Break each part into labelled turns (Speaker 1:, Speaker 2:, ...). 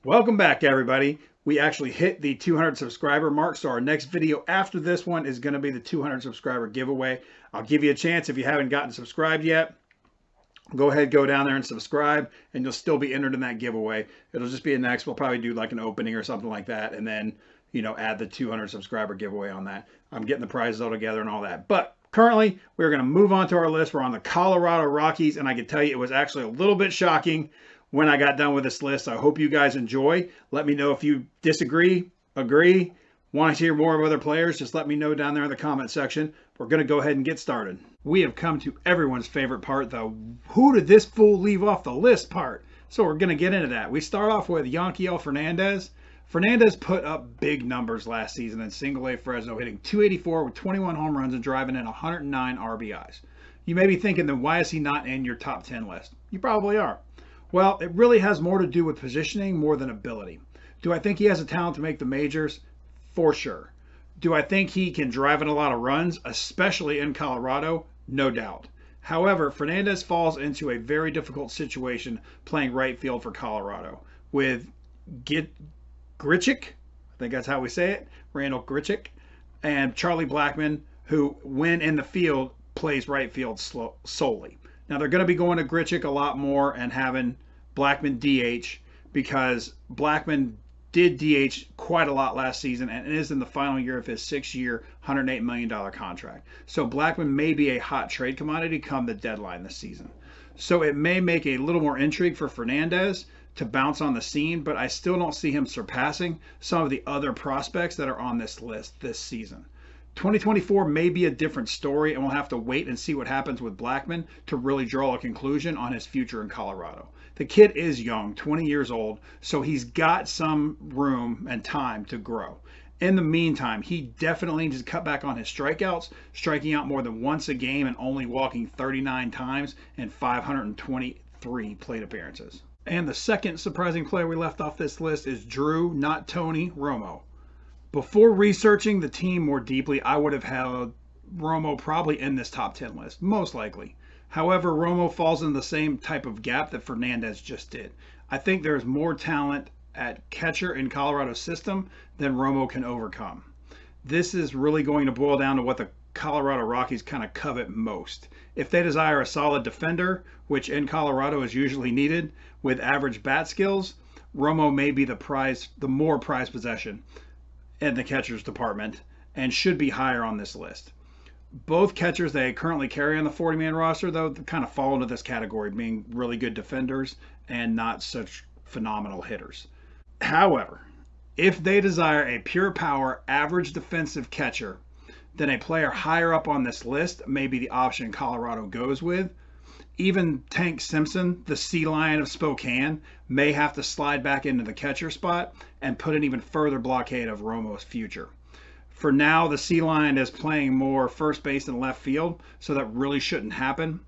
Speaker 1: Welcome back, everybody. We actually hit the 200 subscriber mark, so our next video after this one is going to be the 200 subscriber giveaway. I'll give you a chance if you haven't gotten subscribed yet. Go ahead, go down there and subscribe, and you'll still be entered in that giveaway. It'll just be a next. We'll probably do like an opening or something like that, and then, add the 200 subscriber giveaway on that. I'm getting the prizes all together and all that. But currently, we're going to move on to our list. We're on the Colorado Rockies, and I can tell you it was actually a little bit shocking when I got done with this list. I hope you guys enjoy. Let me know if you disagree, agree, want to hear more of other players. Just let me know down there in the comment section. We're going to go ahead and get started. We have come to everyone's favorite part, the who did this fool leave off the list part. So we're going to get into that. We start off with Ezequiel Fernandez. Fernandez put up big numbers last season in single-A Fresno, hitting .284 with 21 home runs and driving in 109 RBIs. You may be thinking, then why is he not in your top 10 list? You probably are. Well, it really has more to do with positioning more than ability. Do I think he has a talent to make the majors? For sure. Do I think he can drive in a lot of runs, especially in Colorado? No doubt. However, Fernandez falls into a very difficult situation playing right field for Colorado with Grichuk, I think that's how we say it, Randall Grichuk, and Charlie Blackmon, who, when in the field, plays right field solely. Now, they're going to be going to Grichuk a lot more and having Blackmon DH because Blackmon did DH quite a lot last season and is in the final year of his 6-year, $108 million contract. So Blackmon may be a hot trade commodity come the deadline this season. So it may make a little more intrigue for Fernandez to bounce on the scene, but I still don't see him surpassing some of the other prospects that are on this list this season. 2024 may be a different story, and we'll have to wait and see what happens with Blackmon to really draw a conclusion on his future in Colorado. The kid is young, 20 years old, so he's got some room and time to grow. In the meantime, he definitely needs to cut back on his strikeouts, striking out more than once a game and only walking 39 times in 523 plate appearances. And the second surprising player we left off this list is Drew, not Tony, Romo. Before researching the team more deeply, I would have held Romo probably in this top 10 list, most likely. However, Romo falls in the same type of gap that Fernandez just did. I think there's more talent at catcher in Colorado's system than Romo can overcome. This is really going to boil down to what the Colorado Rockies kind of covet most. If they desire a solid defender, which in Colorado is usually needed, with average bat skills, Romo may be the more prized possession in the catcher's department and should be higher on this list. Both catchers they currently carry on the 40-man roster, though, kind of fall into this category, being really good defenders and not such phenomenal hitters. However, if they desire a pure power, average defensive catcher, then a player higher up on this list may be the option Colorado goes with. Even Tank Simpson, the Sea Lion of Spokane, may have to slide back into the catcher spot and put an even further blockade of Romo's future. For now, the Sea Lion is playing more first base and left field, so that really shouldn't happen.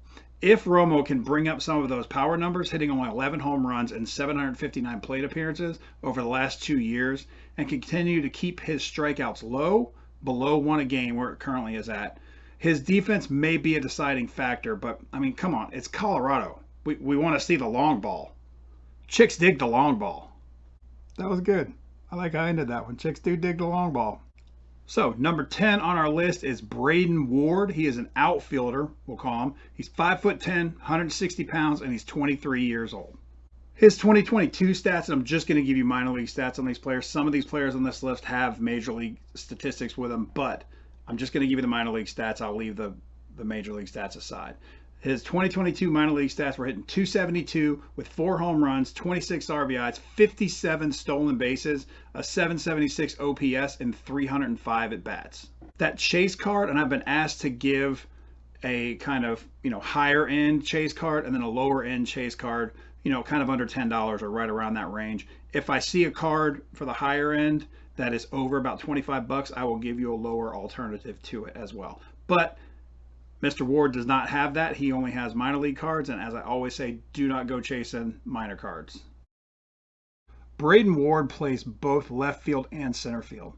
Speaker 1: If Romo can bring up some of those power numbers, hitting only 11 home runs and 759 plate appearances over the last 2 years, and continue to keep his strikeouts low, below 1 a game where it currently is at, his defense may be a deciding factor, but, I mean, come on, it's Colorado. We want to see the long ball. Chicks dig the long ball. That was good. I like how I ended that one. Chicks do dig the long ball. So, number 10 on our list is Braiden Ward. He is an outfielder, we'll call him. He's 5'10", 160 pounds, and he's 23 years old. His 2022 stats, and I'm just going to give you minor league stats on these players. Some of these players on this list have major league statistics with them, but I'm just going to give you the minor league stats. I'll leave the major league stats aside. His 2022 minor league stats were hitting .272 with 4 home runs, 26 RBIs, 57 stolen bases, a 776 OPS, and 305 at-bats. That chase card, and I've been asked to give a kind of, higher end chase card and then a lower end chase card, kind of under $10 or right around that range. If I see a card for the higher end that is over about 25 bucks, I will give you a lower alternative to it as well. But Mr. Ward does not have that. He only has minor league cards, and as I always say, do not go chasing minor cards. Braiden Ward plays both left field and center field,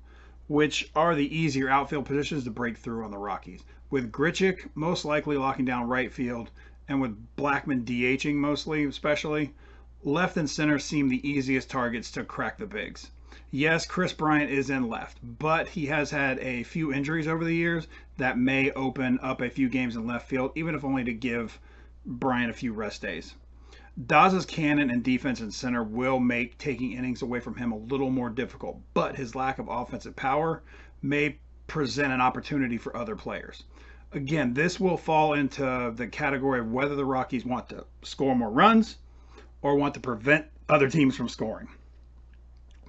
Speaker 1: which are the easier outfield positions to break through on the Rockies, with Grichuk most likely locking down right field, and with Blackmon DHing mostly, especially, left and center seem the easiest targets to crack the bigs. Yes, Chris Bryant is in left, but he has had a few injuries over the years that may open up a few games in left field, even if only to give Bryant a few rest days. Daza's cannon and defense in center will make taking innings away from him a little more difficult, but his lack of offensive power may present an opportunity for other players. Again, this will fall into the category of whether the Rockies want to score more runs or want to prevent other teams from scoring.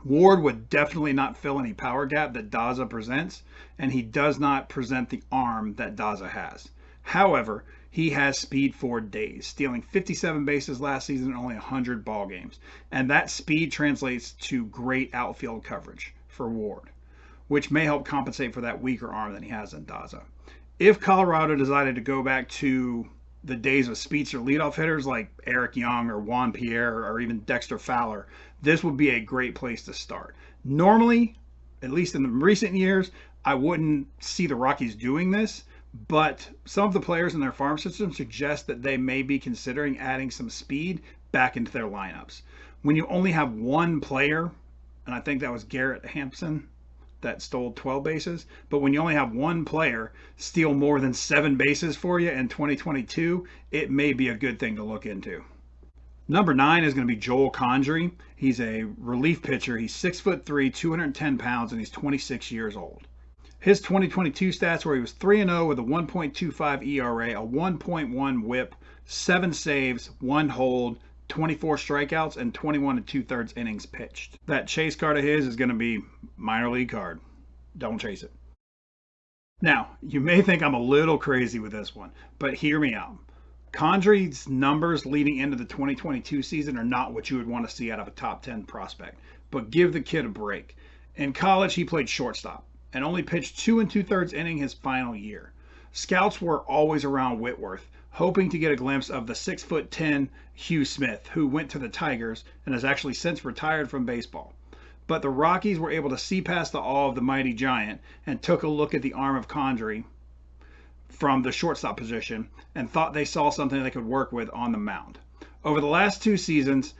Speaker 1: Ward would definitely not fill any power gap that Daza presents, and he does not present the arm that Daza has. However, he has speed for days, stealing 57 bases last season in only 100 ball games, and that speed translates to great outfield coverage for Ward, which may help compensate for that weaker arm than he has in Daza. If Colorado decided to go back to the days of speedster leadoff hitters like Eric Young or Juan Pierre or even Dexter Fowler, this would be a great place to start. Normally, at least in the recent years, I wouldn't see the Rockies doing this, but some of the players in their farm system suggest that they may be considering adding some speed back into their lineups. When you only have one player, and I think that was Garrett Hampson that stole 12 bases, but when you only have one player steal more than 7 bases for you in 2022, it may be a good thing to look into. Number 9 is going to be Joel Condreay. He's a relief pitcher. He's 6'3", 210 pounds, and he's 26 years old. His 2022 stats were he was 3-0 with a 1.25 ERA, a 1.1 WHIP, 7 saves, 1 hold, 24 strikeouts, and 21 2/3 innings pitched. That chase card of his is going to be minor league card. Don't chase it. Now, you may think I'm a little crazy with this one, but hear me out. Condreay's numbers leading into the 2022 season are not what you would want to see out of a top 10 prospect, but give the kid a break. In college, he played shortstop and only pitched 2 2/3 inning his final year. Scouts were always around Whitworth, hoping to get a glimpse of the 6'10" Hugh Smith, who went to the Tigers and has actually since retired from baseball. But the Rockies were able to see past the awe of the mighty giant and took a look at the arm of Condreay from the shortstop position and thought they saw something they could work with on the mound. Over the last 2 seasons,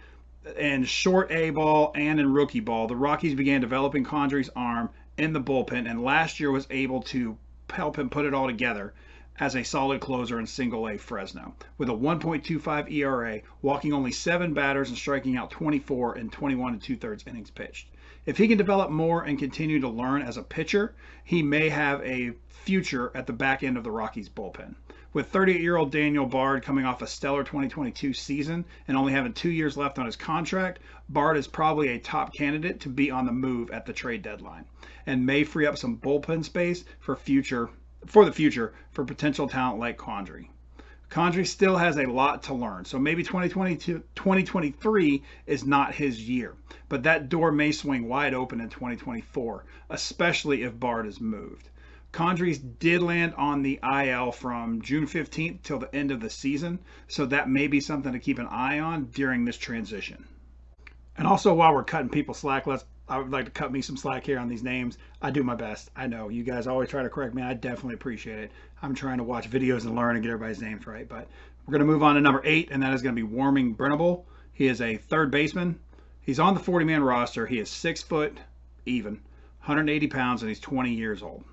Speaker 1: in short A ball and in rookie ball, the Rockies began developing Condreay's arm in the bullpen, and last year was able to help him put it all together as a solid closer in single A Fresno, with a 1.25 ERA, walking only 7 batters and striking out 24 in 21 2/3 innings pitched. If he can develop more and continue to learn as a pitcher, he may have a future at the back end of the Rockies bullpen. With 38-year-old Daniel Bard coming off a stellar 2022 season and only having 2 years left on his contract, Bard is probably a top candidate to be on the move at the trade deadline and may free up some bullpen space for the future for potential talent like Condreay. Condreay still has a lot to learn, so maybe 2023 is not his year, but that door may swing wide open in 2024, especially if Bard is moved. Condreay did land on the IL from June 15th till the end of the season, so that may be something to keep an eye on during this transition. And also, while we're cutting people slack, I would like to cut me some slack here on these names. I do my best. I know you guys always try to correct me. I definitely appreciate it. I'm trying to watch videos and learn and get everybody's names right. But we're going to move on to number 8, and that is going to be Warming Brenabel. He is a third baseman. He's on the 40-man roster. He is 6 foot even, 180 pounds, and he's 20 years old.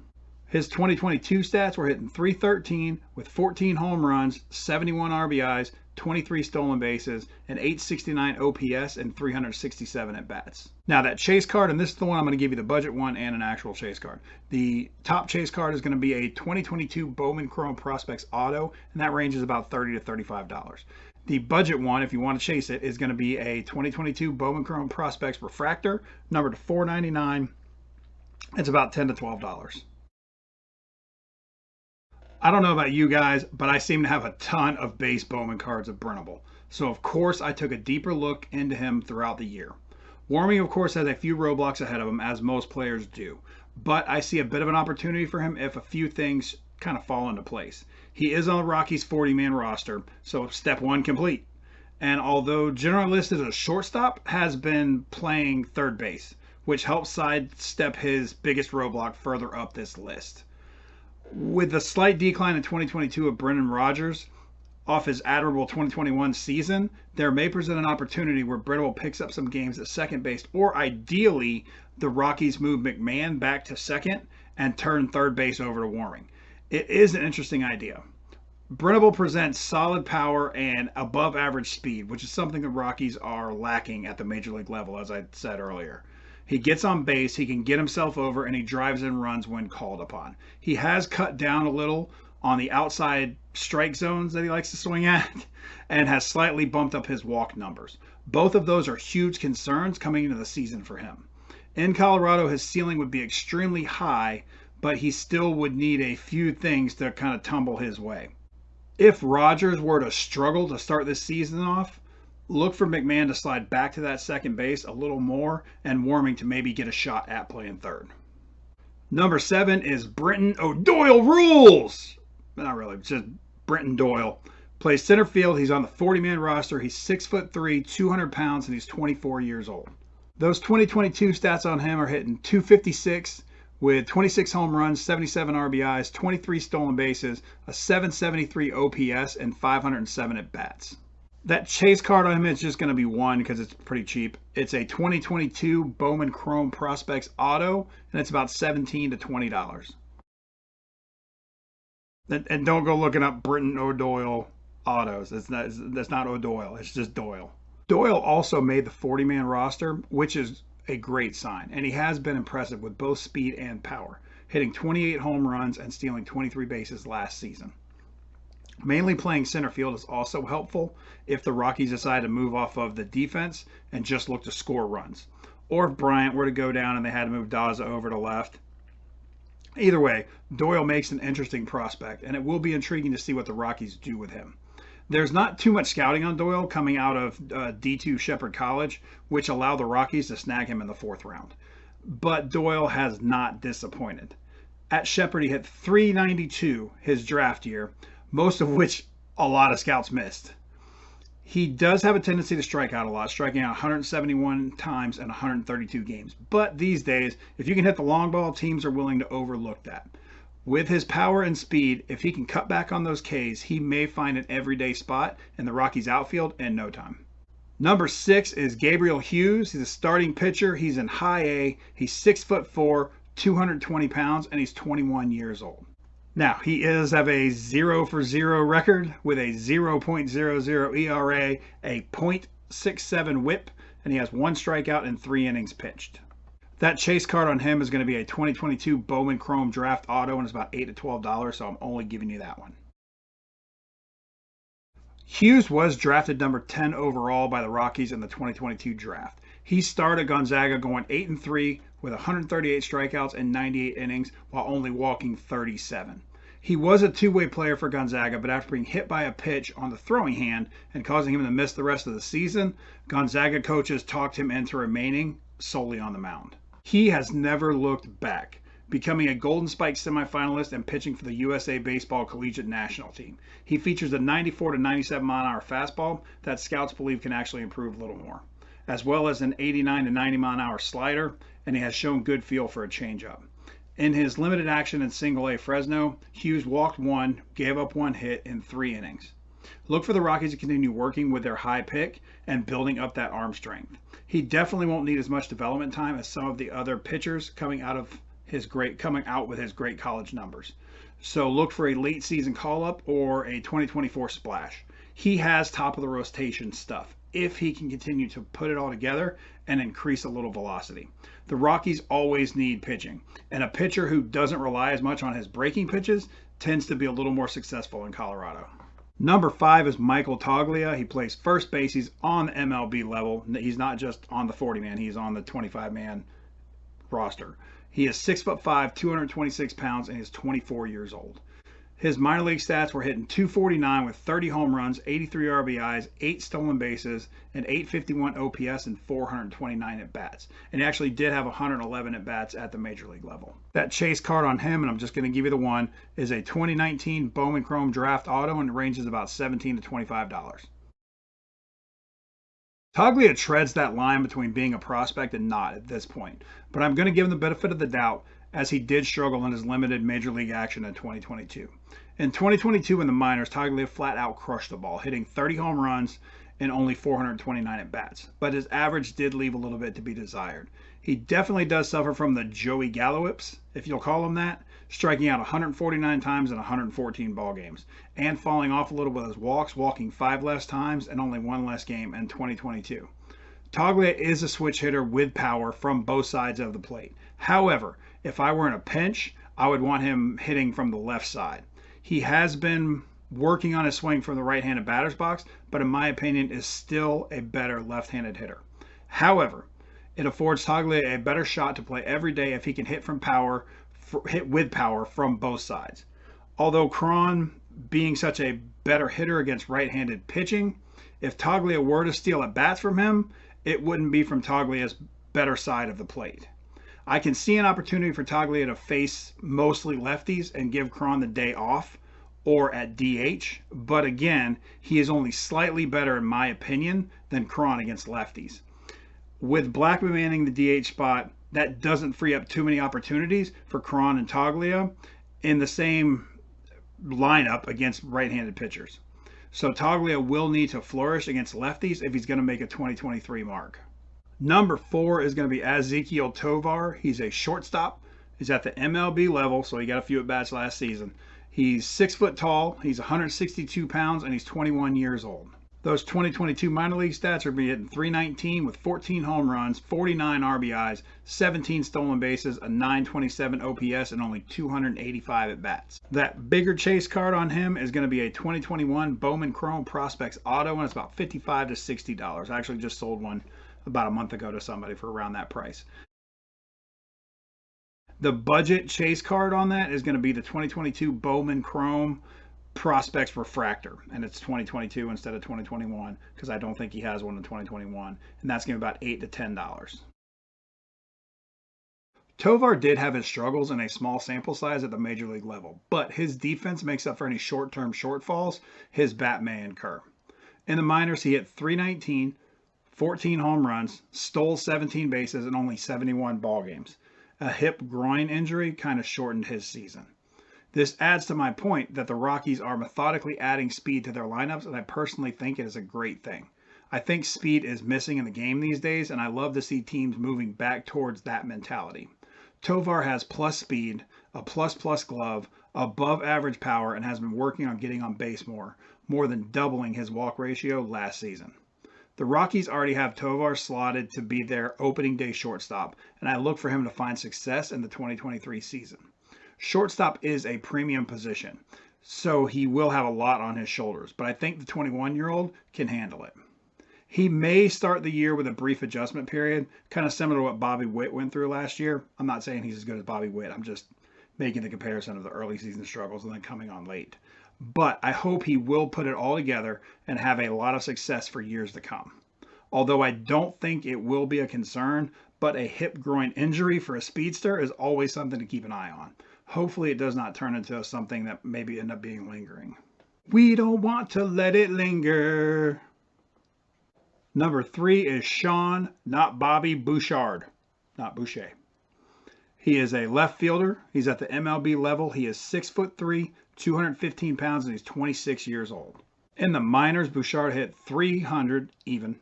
Speaker 1: His 2022 stats were hitting .313 with 14 home runs, 71 RBIs, 23 stolen bases, an .869 OPS, and 367 at-bats. Now that chase card, and this is the one I'm going to give you the budget one and an actual chase card. The top chase card is going to be a 2022 Bowman Chrome Prospects Auto, and that range is about $30 to $35. The budget one, if you want to chase it, is going to be a 2022 Bowman Chrome Prospects Refractor, numbered to $499. It's about $10 to $12. I don't know about you guys, but I seem to have a ton of base Bowman cards of Brenabel. So of course I took a deeper look into him throughout the year. Warming of course has a few roadblocks ahead of him, as most players do. But I see a bit of an opportunity for him if a few things kind of fall into place. He is on the Rockies 40-man roster, so step 1 complete. And although generally listed as a shortstop, has been playing third base, which helps sidestep his biggest roadblock further up this list. With the slight decline in 2022 of Brendan Rodgers, off his admirable 2021 season, there may present an opportunity where Brenabel picks up some games at second base, or ideally, the Rockies move McMahon back to second and turn third base over to Warming. It is an interesting idea. Brenabel presents solid power and above average speed, which is something the Rockies are lacking at the major league level, as I said earlier. He gets on base, he can get himself over, and he drives in runs when called upon. He has cut down a little on the outside strike zones that he likes to swing at and has slightly bumped up his walk numbers. Both of those are huge concerns coming into the season for him. In Colorado, his ceiling would be extremely high, but he still would need a few things to kind of tumble his way. If Rogers were to struggle to start this season off, look for McMahon to slide back to that second base a little more and Warming to maybe get a shot at playing third. Number 7 is Brenton Doyle rules. Not really, it's just Brenton Doyle. Plays center field. He's on the 40-man roster. He's 6'3", 200 pounds, and he's 24 years old. Those 2022 stats on him are hitting .256 with 26 home runs, 77 RBIs, 23 stolen bases, a 773 OPS, and 507 at-bats. That chase card on him is just going to be 1 because it's pretty cheap. It's a 2022 Bowman Chrome Prospects Auto, and it's about $17 to $20. And don't go looking up Brenton O'Doyle autos. That's not O'Doyle. It's just Doyle. Doyle also made the 40-man roster, which is a great sign. And he has been impressive with both speed and power, hitting 28 home runs and stealing 23 bases last season. Mainly playing center field is also helpful if the Rockies decide to move off of the defense and just look to score runs. Or if Bryant were to go down and they had to move Daza over to left. Either way, Doyle makes an interesting prospect, and it will be intriguing to see what the Rockies do with him. There's not too much scouting on Doyle coming out of D2 Shepherd College, which allowed the Rockies to snag him in the 4th round. But Doyle has not disappointed. At Shepherd, he hit .392 his draft year, most of which a lot of scouts missed. He does have a tendency to strike out a lot, striking out 171 times in 132 games. But these days, if you can hit the long ball, teams are willing to overlook that. With his power and speed, if he can cut back on those Ks, he may find an everyday spot in the Rockies outfield in no time. Number 6 is Gabriel Hughes. He's a starting pitcher. He's in high A. He's 6'4", 220 pounds, and he's 21 years old. Now, he is have a 0-for-0 record with a 0.00 ERA, a .67 whip, and he has 1 strikeout in 3 innings pitched. That chase card on him is going to be a 2022 Bowman Chrome Draft Auto, and it's about $8 to $12, so I'm only giving you that one. Hughes was drafted number 10 overall by the Rockies in the 2022 draft. He started Gonzaga going 8-3 with 138 strikeouts and 98 innings while only walking 37. He was a two-way player for Gonzaga, but after being hit by a pitch on the throwing hand and causing him to miss the rest of the season, Gonzaga coaches talked him into remaining solely on the mound. He has never looked back, becoming a Golden Spike semifinalist and pitching for the USA Baseball Collegiate National Team. He features a 94 to 97 mile-an-hour fastball that scouts believe can actually improve a little more, as well as an 89 to 90 mile-an-hour slider, and he has shown good feel for a changeup. In his limited action in Single-A Fresno, Hughes walked 1, gave up 1 hit in 3 innings. Look for the Rockies to continue working with their high pick and building up that arm strength. He definitely won't need as much development time as some of the other pitchers coming out with his great college numbers. So look for a late season call-up or a 2024 splash. He has top of the rotation stuff if he can continue to put it all together and increase a little velocity. The Rockies always need pitching, and a pitcher who doesn't rely as much on his breaking pitches tends to be a little more successful in Colorado. Number 5 is Michael Toglia. He plays first base. He's on the MLB level. He's not just on the 40-man. He's on the 25-man roster. He is 6'5", 226 pounds, and he's 24 years old. His minor league stats were hitting .249 with 30 home runs, 83 RBIs, 8 stolen bases, an .851 OPS, and 429 at-bats. And he actually did have 111 at-bats at the major league level. That chase card on him, and I'm just going to give you the one, is a 2019 Bowman Chrome Draft Auto, and it ranges about $17 to $25. Toglia treads that line between being a prospect and not at this point, but I'm going to give him the benefit of the doubt as he did struggle in his limited major league action in 2022. In 2022 in the minors, Toglia flat out crushed the ball, hitting 30 home runs in only 429 at-bats, but his average did leave a little bit to be desired. He definitely does suffer from the Joey Gallowips, if you'll call him that, striking out 149 times in 114 ball games, and falling off a little with his walks, walking 5 less times and only 1 less game in 2022. Toglia is a switch hitter with power from both sides of the plate. However, if I were in a pinch, I would want him hitting from the left side. He has been working on his swing from the right-handed batter's box, but in my opinion is still a better left-handed hitter. However, it affords Toglia a better shot to play every day if he can hit with power from both sides. Although Cron being such a better hitter against right-handed pitching, if Toglia were to steal at bats from him, it wouldn't be from Toglia's better side of the plate. I can see an opportunity for Toglia to face mostly lefties and give Cron the day off or at DH, but again, he is only slightly better in my opinion than Cron against lefties. With Blackman manning the DH spot, that doesn't free up too many opportunities for Cron and Toglia in the same lineup against right-handed pitchers. So Toglia will need to flourish against lefties if he's going to make a 2023 mark. Number 4 is going to be Ezequiel Tovar. He's a shortstop. He's at the MLB level, so he got a few at-bats last season. He's 6 foot tall, he's 162 pounds, and he's 21 years old. Those 2022 minor league stats are being .319 with 14 home runs, 49 RBIs, 17 stolen bases, a .927 OPS, and only 285 at-bats. That bigger chase card on him is going to be a 2021 Bowman Chrome Prospects Auto, and it's about $55 to $60. I actually just sold one about a month ago to somebody for around that price. The budget chase card on that is going to be the 2022 Bowman Chrome Prospects Refractor, and it's 2022 instead of 2021 because I don't think he has one in 2021, and that's going to be about $8 to $10. Tovar did have his struggles in a small sample size at the major league level, but his defense makes up for any short-term shortfalls his bat may incur. In the minors, he hit .319, 14 home runs, stole 17 bases, and only 71 ball games. A hip groin injury kind of shortened his season. This adds to my point that the Rockies are methodically adding speed to their lineups, and I personally think it is a great thing. I think speed is missing in the game these days, and I love to see teams moving back towards that mentality. Tovar has plus speed, a plus glove, above average power, and has been working on getting on base more than doubling his walk ratio last season. The Rockies already have Tovar slotted to be their opening day shortstop, and I look for him to find success in the 2023 season. Shortstop is a premium position, so he will have a lot on his shoulders, but I think the 21-year-old can handle it. He may start the year with a brief adjustment period, kind of similar to what Bobby Witt went through last year. I'm not saying he's as good as Bobby Witt. I'm just making the comparison of the early season struggles and then coming on late. But I hope he will put it all together and have a lot of success for years to come. Although I don't think it will be a concern, but a hip groin injury for a speedster is always something to keep an eye on. Hopefully it does not turn into something that maybe end up being lingering. We don't want to let it linger. Number 3 is Sean, not Bobby, Bouchard, not Boucher. He is a left fielder. He's at the MLB level. He is 6'3", 215 pounds, and he's 26 years old. In the minors, Bouchard hit .300 even,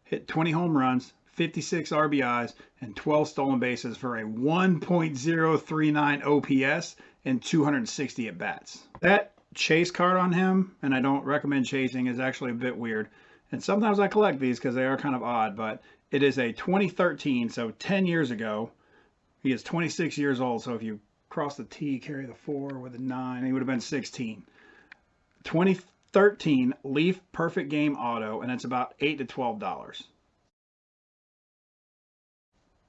Speaker 1: hit 20 home runs, 56 RBIs, and 12 stolen bases for a 1.039 OPS and 260 at-bats. That chase card on him, and I don't recommend chasing, is actually a bit weird. And sometimes I collect these because they are kind of odd, but it is a 2013, so 10 years ago. He is 26 years old, so if you cross the T, carry the 4 with a 9, he would have been 16. 2013 Leaf Perfect Game Auto, and it's about $8 to $12.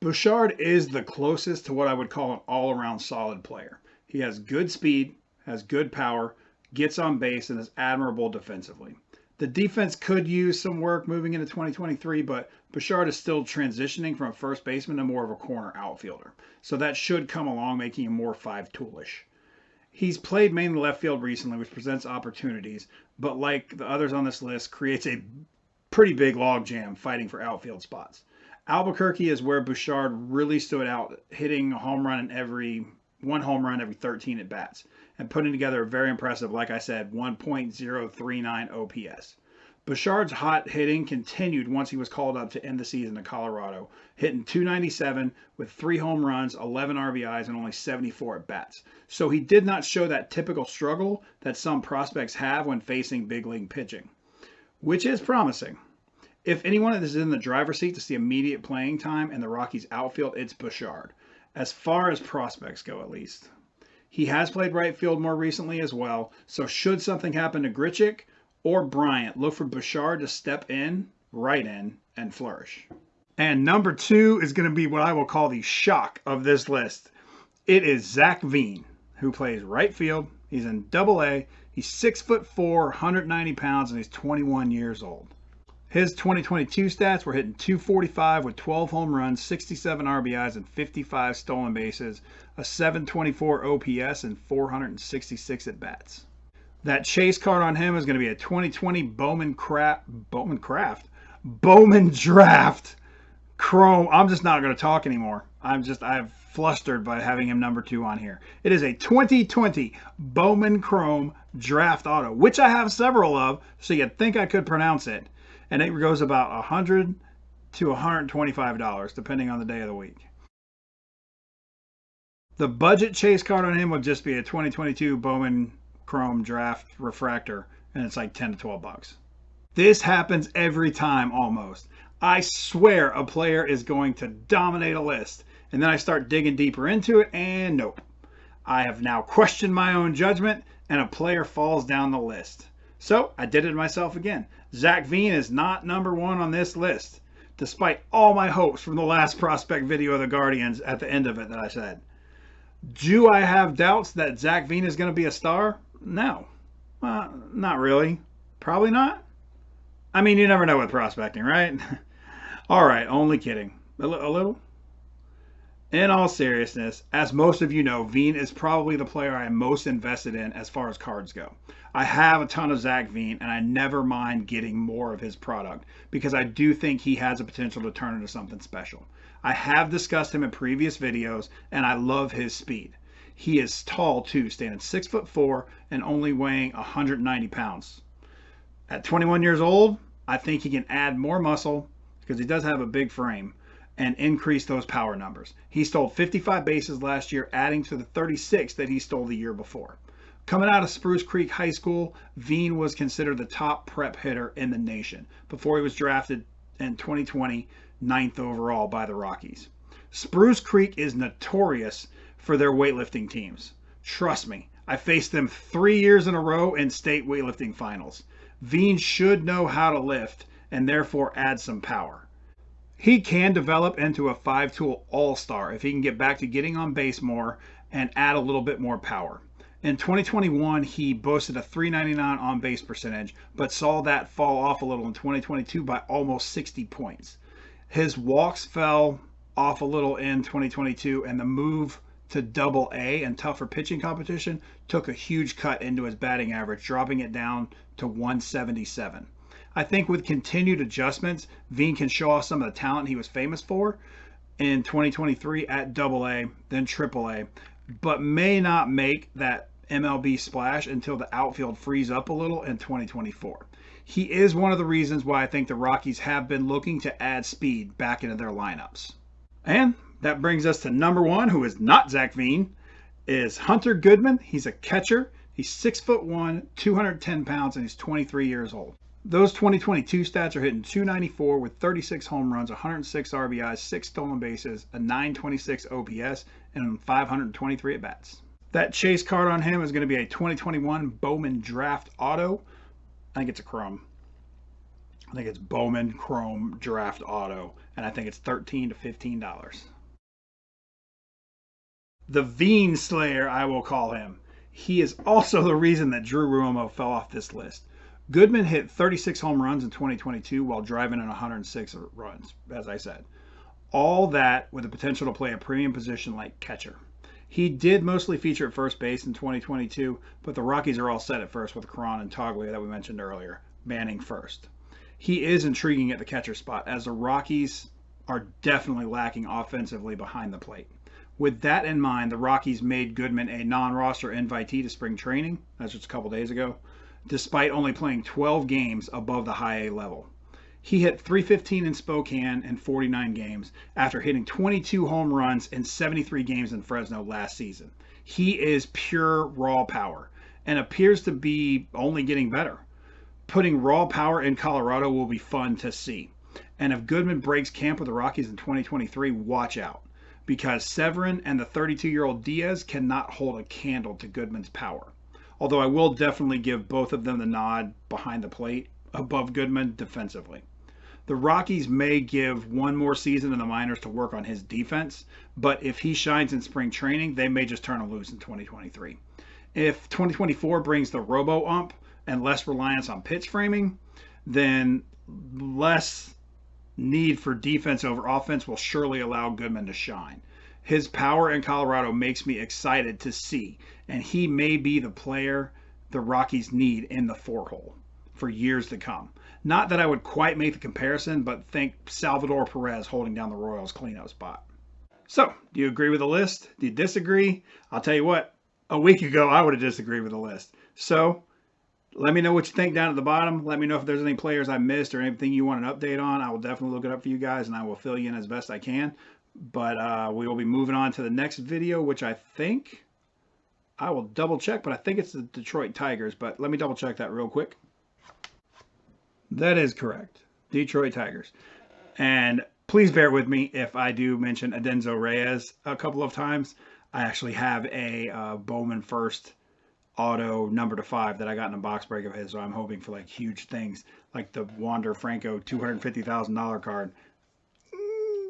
Speaker 1: Bouchard is the closest to what I would call an all-around solid player. He has good speed, has good power, gets on base, and is admirable defensively. The defense could use some work moving into 2023, but Bouchard is still transitioning from a first baseman to more of a corner outfielder. So that should come along, making him more 5-toolish. He's played mainly left field recently, which presents opportunities, but like the others on this list, creates a pretty big logjam fighting for outfield spots. Albuquerque is where Bouchard really stood out, hitting one home run every 13 at bats, and putting together a very impressive, like I said, 1.039 OPS. Bouchard's hot hitting continued once he was called up to end the season in Colorado, hitting .297 with 3 home runs, 11 RBIs, and only 74 at bats. So he did not show that typical struggle that some prospects have when facing big league pitching, which is promising. If anyone is in the driver's seat to see immediate playing time in the Rockies outfield, it's Bouchard, as far as prospects go at least. He has played right field more recently as well, so should something happen to Grichuk or Bryant, look for Bouchard to step in, right in, and flourish. And number 2 is going to be what I will call the shock of this list. It is Zac Veen, who plays right field. He's in Double-A. He's 6'4", 190 pounds, and he's 21 years old. His 2022 stats were hitting .245 with 12 home runs, 67 RBIs, and 55 stolen bases, a .724 OPS, and 466 at-bats. That chase card on him is going to be a 2020 Bowman Draft Chrome. I'm just not going to talk anymore. I'm flustered by having him number 2 on here. It is a 2020 Bowman Chrome Draft Auto, which I have several of, so you'd think I could pronounce it. And it goes about $100 to $125, depending on the day of the week. The budget chase card on him would just be a 2022 Bowman Chrome Draft Refractor, and it's like 10 to 12 bucks. This happens every time almost. I swear a player is going to dominate a list, and then I start digging deeper into it, and nope. I have now questioned my own judgment, and a player falls down the list. So I did it myself again. Zac Veen is not number 1 on this list, despite all my hopes from the last prospect video of the Guardians at the end of it that I said. Do I have doubts that Zac Veen is going to be a star? No. Not really. Probably not. I mean, you never know with prospecting, right? All right, only kidding. A little? In all seriousness, as most of you know, Veen is probably the player I am most invested in as far as cards go. I have a ton of Zac Veen, and I never mind getting more of his product because I do think he has a potential to turn into something special. I have discussed him in previous videos, and I love his speed. He is tall too, standing 6'4" and only weighing 190 pounds. At 21 years old, I think he can add more muscle because he does have a big frame and increase those power numbers. He stole 55 bases last year, adding to the 36 that he stole the year before. Coming out of Spruce Creek High School, Veen was considered the top prep hitter in the nation before he was drafted in 2020, 9th overall by the Rockies. Spruce Creek is notorious for their weightlifting teams. Trust me, I faced them 3 years in a row in state weightlifting finals. Veen should know how to lift and therefore add some power. He can develop into a 5-tool all-star if he can get back to getting on base more and add a little bit more power. In 2021, he boasted a .399 on-base percentage, but saw that fall off a little in 2022 by almost 60 points. His walks fell off a little in 2022, and the move to Double-A and tougher pitching competition took a huge cut into his batting average, dropping it down to 177. I think with continued adjustments, Veen can show off some of the talent he was famous for in 2023 at Double-A, then Triple-A, but may not make that MLB splash until the outfield frees up a little in 2024. He is one of the reasons why I think the Rockies have been looking to add speed back into their lineups. And that brings us to number 1, who is not Zac Veen, is Hunter Goodman. He's a catcher. He's 6'1", 210 pounds, and he's 23 years old. Those 2022 stats are hitting .294 with 36 home runs, 106 RBIs, 6 stolen bases, a .926 OPS, and 523 at-bats. That chase card on him is going to be a 2021 Bowman Draft Auto. I think it's a Chrome. I think it's Bowman Chrome Draft Auto, and I think it's $13 to $15. The Veen Slayer, I will call him. He is also the reason that Drew Romo fell off this list. Goodman hit 36 home runs in 2022 while driving in 106 runs, as I said. All that with the potential to play a premium position like catcher. He did mostly feature at first base in 2022, but the Rockies are all set at first with Cron and Toglia that we mentioned earlier, banning first. He is intriguing at the catcher spot, as the Rockies are definitely lacking offensively behind the plate. With that in mind, the Rockies made Goodman a non-roster invitee to spring training, that's just a couple days ago, despite only playing 12 games above the high A level. He hit .315 in Spokane in 49 games after hitting 22 home runs in 73 games in Fresno last season. He is pure raw power and appears to be only getting better. Putting raw power in Colorado will be fun to see. And if Goodman breaks camp with the Rockies in 2023, watch out, because Severin and the 32-year-old Diaz cannot hold a candle to Goodman's power. Although I will definitely give both of them the nod behind the plate above Goodman defensively. The Rockies may give one more season in the minors to work on his defense, but if he shines in spring training, they may just turn him loose in 2023. If 2024 brings the robo-ump and less reliance on pitch framing, then less need for defense over offense will surely allow Goodman to shine. His power in Colorado makes me excited to see, and he may be the player the Rockies need in the 4-hole for years to come. Not that I would quite make the comparison, but think Salvador Perez holding down the Royals cleanup spot. So, do you agree with the list? Do you disagree? I'll tell you what, a week ago I would have disagreed with the list. So, let me know what you think down at the bottom. Let me know if there's any players I missed or anything you want an update on. I will definitely look it up for you guys, and I will fill you in as best I can. But we will be moving on to the next video, which I think I will double check, but I think it's the Detroit Tigers. But let me double check that real quick. That is correct. Detroit Tigers. And please bear with me if I do mention Adenzo Reyes a couple of times. I actually have a Bowman First auto number to 5 that I got in a box break of his, so I'm hoping for like huge things like the Wander Franco $250,000 card.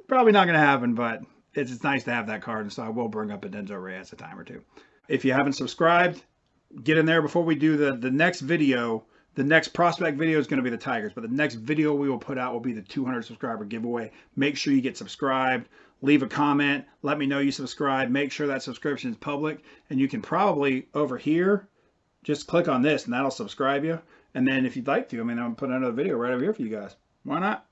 Speaker 1: Probably not going to happen, but it's nice to have that card, and so I will bring up Adenzo Reyes a time or two. If you haven't subscribed, get in there before we do the next video. The next prospect video is going to be the Tigers, but the next video we will put out will be the 200 subscriber giveaway. Make sure you get subscribed. Leave a comment. Let me know you subscribe. Make sure that subscription is public. And you can probably, over here, just click on this, and that'll subscribe you. And then if you'd like to, I mean, I'm putting another video right over here for you guys. Why not?